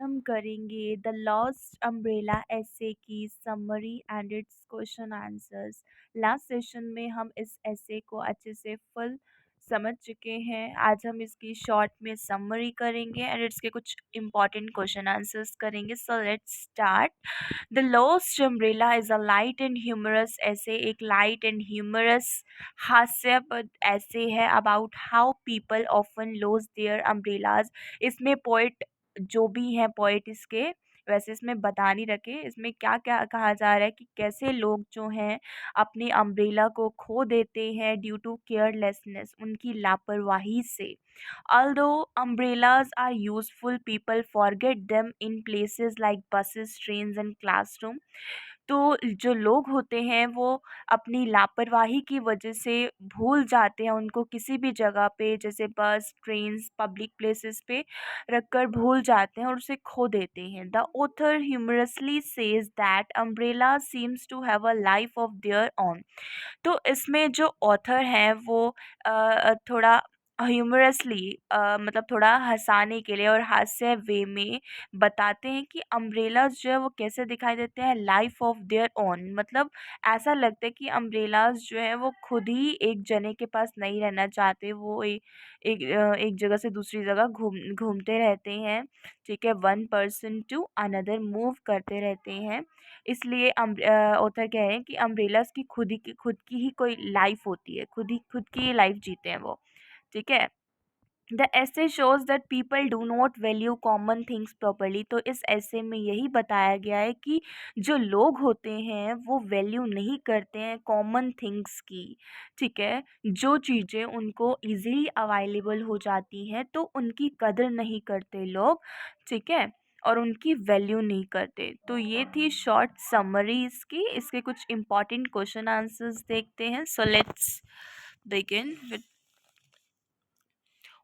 हम करेंगे the lost umbrella ऐसे की summary and its question answers. Last session में हम इस ऐसे को अच्छे से फुल समझ चुके हैं। आज हम इसकी शॉर्ट में समरी करेंगे एंड इसके कुछ इंपॉर्टेंट क्वेश्चन आंसर्स करेंगे। So let's start. The lost umbrella is a light and humorous essay, एक लाइट एंड ह्यूमरस हास्यपद ऐसे है about how people often loss their umbrellas. इसमें पोइट जो भी हैं पोइट इसके, वैसे इसमें बता नहीं रखे इसमें क्या क्या कहा जा रहा है कि कैसे लोग जो हैं अपने अम्ब्रेला को खो देते हैं ड्यू टू केयरलेसनेस, उनकी लापरवाही से। Although umbrellas are useful, people forget them in places like buses, trains and classroom। तो जो लोग होते हैं वो अपनी लापरवाही की वजह से भूल जाते हैं उनको किसी भी जगह पे, जैसे बस, ट्रेन्स, पब्लिक प्लेसेस पे रखकर भूल जाते हैं और उसे खो देते हैं। The author humorously says that umbrella seems to have a life of their own. तो इसमें जो ऑथर हैं वो थोड़ा ह्यूमरसली मतलब थोड़ा हंसाने के लिए और हास्य वे में बताते हैं कि अम्ब्रेलाज जो है वो कैसे दिखाई देते हैं, लाइफ ऑफ देयर ओन। मतलब ऐसा लगता है कि अम्ब्रेलाज जो है वो खुद ही एक जने के पास नहीं रहना चाहते, वो एक जगह से दूसरी जगह घूमते रहते हैं। ठीक है, one person to another move करते रहते हैं। इसलिए ऑथर कह रहे हैं कि अम्ब्रेलाज की खुद की ही कोई लाइफ होती है, खुद की लाइफ जीते हैं वो। ठीक है। द ऐसे shows that people do not value common things properly. तो इस ऐसे में यही बताया गया है कि जो लोग होते हैं वो वैल्यू नहीं करते हैं कॉमन थिंग्स की। ठीक है, जो चीज़ें उनको इजीली अवेलेबल हो जाती हैं तो उनकी कदर नहीं करते लोग। ठीक है, और उनकी वैल्यू नहीं करते। तो ये थी शॉर्ट समरी इसकी। इसके कुछ इंपॉर्टेंट क्वेश्चन आंसर्स देखते हैं। So let's begin with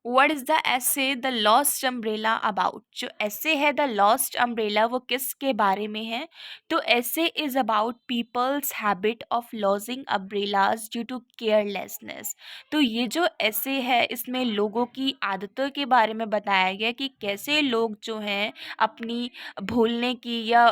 what is the ऐसे द लॉस्ट अम्ब्रेला अबाउट। जो ऐसे है द लॉस्ट अम्ब्रेला वो किसके बारे में है? तो ऐसे is about people's habit of losing umbrellas due to carelessness. तो ये जो ऐसे है इसमें लोगों की आदतों के बारे में बताया गया कि कैसे लोग जो हैं अपनी भूलने की या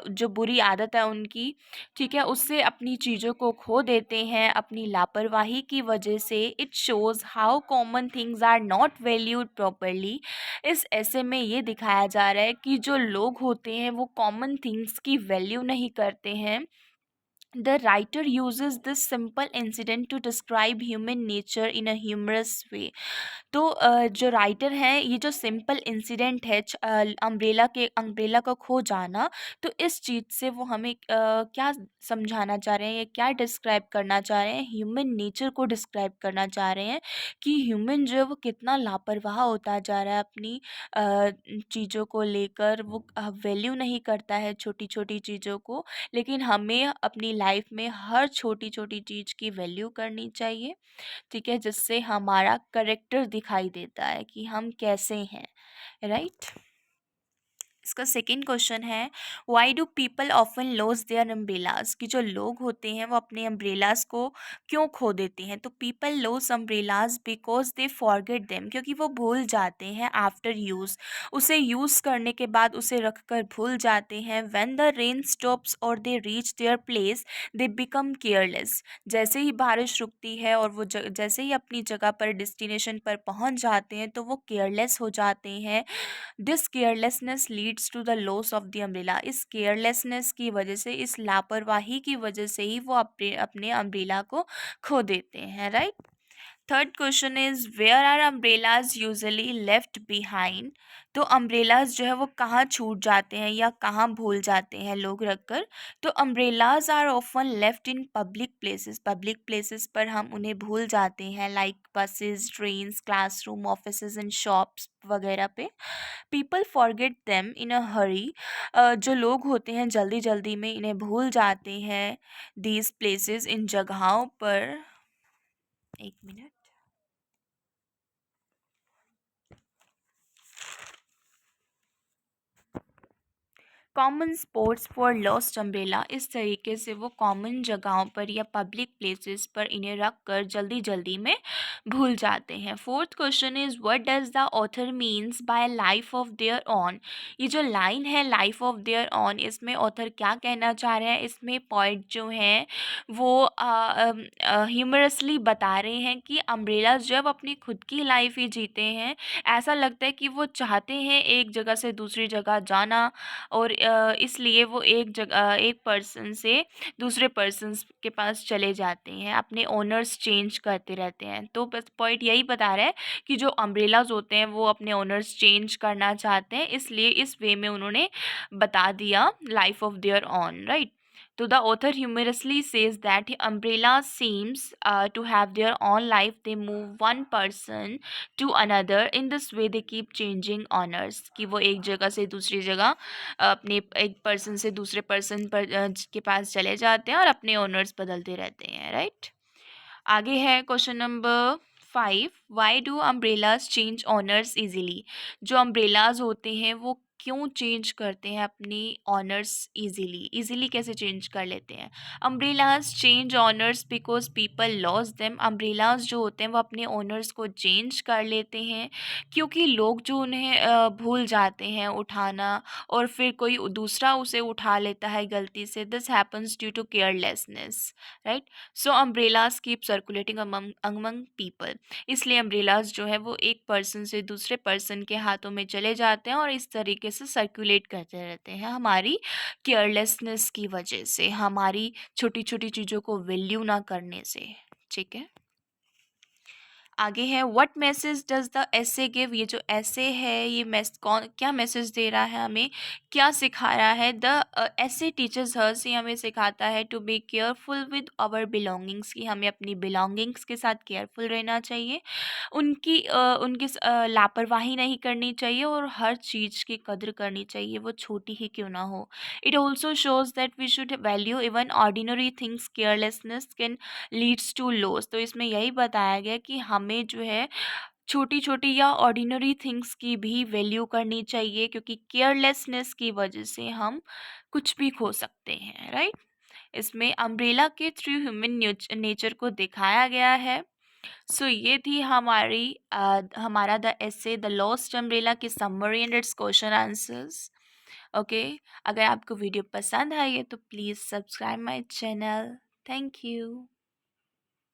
जो बुरी आदत है उनकी, ठीक है, उससे अपनी चीज़ों को खो देते हैं अपनी लापरवाही की वजह से। It shows how common things are not valued properly. इस ऐसे में ये दिखाया जा रहा है कि जो लोग होते हैं वो कॉमन थिंग्स की वैल्यू नहीं करते हैं। The writer uses this simple incident to describe human nature in a humorous way। तो जो राइटर हैं ये जो सिंपल इंसिडेंट है अम्ब्रेला का खो जाना, तो इस चीज़ से वो हमें क्या समझाना चाह रहे हैं या क्या डिस्क्राइब करना चाह रहे हैं, ह्यूमन नेचर को डिस्क्राइब करना चाह रहे हैं कि ह्यूमन जो है वो कितना लापरवाह होता जा रहा है अपनी चीज़ों को लेकर। वो वैल्यू नहीं करता है छोटी छोटी चीज़ों को, लेकिन हमें अपनी लाइफ में हर छोटी छोटी चीज़ की वैल्यू करनी चाहिए। ठीक है, जिससे हमारा करेक्टर दिखाई देता है कि हम कैसे हैं। राइट। इसका सेकेंड क्वेश्चन है why do people often loss their umbrellas. कि जो लोग होते हैं वो अपने अम्ब्रेलाज को क्यों खो देते हैं? तो people loss umbrellas because they forget them. क्योंकि वो भूल जाते हैं आफ्टर यूज़, उसे यूज़ करने के बाद उसे रख कर भूल जाते हैं। व्हेन द रेन स्टॉप्स और they reach their place they become careless. जैसे ही बारिश रुकती है और वो जैसे ही अपनी जगह पर डेस्टिनेशन पर पहुंच जाते हैं तो वो केयरलेस हो जाते हैं। This carelessness leads to the loss of the umbrella. इस केयरलेसनेस की वजह से, इस लापरवाही की वजह से ही वो अपने अपने अम्ब्रेला को खो देते हैं। Right. Third question is where are umbrellas usually left behind. तो अम्ब्रेलाज जो है वो कहाँ छूट जाते हैं या कहाँ भूल जाते हैं लोग रखकर? तो umbrellas are often left in public places. Public places पर हम उन्हें भूल जाते हैं, like buses, trains, classroom, offices and shops वगैरह पे। People forget them in a hurry. जो लोग होते हैं जल्दी जल्दी में इन्हें भूल जाते हैं दीज प्लेसेस, इन जगहों पर। एक minute. Common spots for lost umbrella. इस तरीके से वो कॉमन जगहों पर या पब्लिक प्लेसेस पर इन्हें रख कर जल्दी जल्दी में भूल जाते हैं। Fourth question is what does the author means by life of there on. ये जो लाइन है लाइफ ऑफ देयर ऑन, इसमें ऑथर क्या कहना चाह रहे हैं, इसमें पॉइंट जो हैं वो ह्यूमरसली बता रहे हैं कि अम्ब्रेलाज जब अपनी खुद की लाइफ ही जीते हैं, ऐसा लगता है कि वो चाहते हैं एक जगह से दूसरी जगह जाना, और इसलिए वो एक जगह एक पर्सन से दूसरे पर्सन्स के पास चले जाते हैं, अपने ओनर्स चेंज करते रहते हैं। तो बस पॉइंट यही बता रहा है कि जो अम्ब्रेलाज होते हैं वो अपने ओनर्स चेंज करना चाहते हैं, इसलिए इस वे में उन्होंने बता दिया life of there on, right. तो the author humorously says that umbrella seems to have their own life. They move one person to another. In this way they keep changing owners, कि वो एक जगह से दूसरी जगह अपने एक पर्सन से दूसरे पर्सन पर के पास चले जाते हैं और अपने ओनर्स बदलते रहते हैं, राइट। आगे है question number 5, why do umbrellas change honours easily. जो अम्ब्रेलाज होते हैं वो क्यों चेंज करते हैं अपनी ऑनर्स इजीली, इजीली कैसे चेंज कर लेते हैं। Umbrellas change honours because people loss them. Umbrellas जो होते हैं वो अपने ओनर्स को चेंज कर लेते हैं क्योंकि लोग जो उन्हें भूल जाते हैं उठाना, और फिर कोई दूसरा उसे उठा लेता है गलती से। This happens due to carelessness, right. So umbrellas keep circulating among people. इसलिए अम्ब्रेलाज जो है वो एक पर्सन से दूसरे पर्सन के हाथों में चले जाते हैं और इस तरीके से सर्कुलेट करते रहते हैं, हमारी केयरलेसनेस की वजह से, हमारी छोटी छोटी चीज़ों को वैल्यू ना करने से, ठीक है। आगे है व्हाट मैसेज डज द ऐसे गिव। ये जो ऐसे है ये कौन क्या मैसेज दे रहा है, हमें क्या सिखा रहा है। द ऐसे टीचर्स हर्स, ये हमें सिखाता है to be careful with our belongings, कि हमें अपनी बिलोंगिंग्स के साथ केयरफुल रहना चाहिए, उनकी लापरवाही नहीं करनी चाहिए और हर चीज़ की कदर करनी चाहिए, वो छोटी ही क्यों ना हो। It also shows that we should value even ordinary things. Carelessness can leads to loss. तो इसमें यही बताया गया कि हमें जो है छोटी छोटी या ऑर्डिनरी थिंग्स की भी वैल्यू करनी चाहिए, क्योंकि केयरलेसनेस की वजह से हम कुछ भी खो सकते हैं, राइट। इसमें अम्ब्रेला के थ्रू ह्यूमन नेचर को दिखाया गया है। सो ये थी हमारा the essay the lost umbrella की summary and its question answers. Okay, अगर आपको वीडियो पसंद आई है तो please subscribe my channel. Thank you.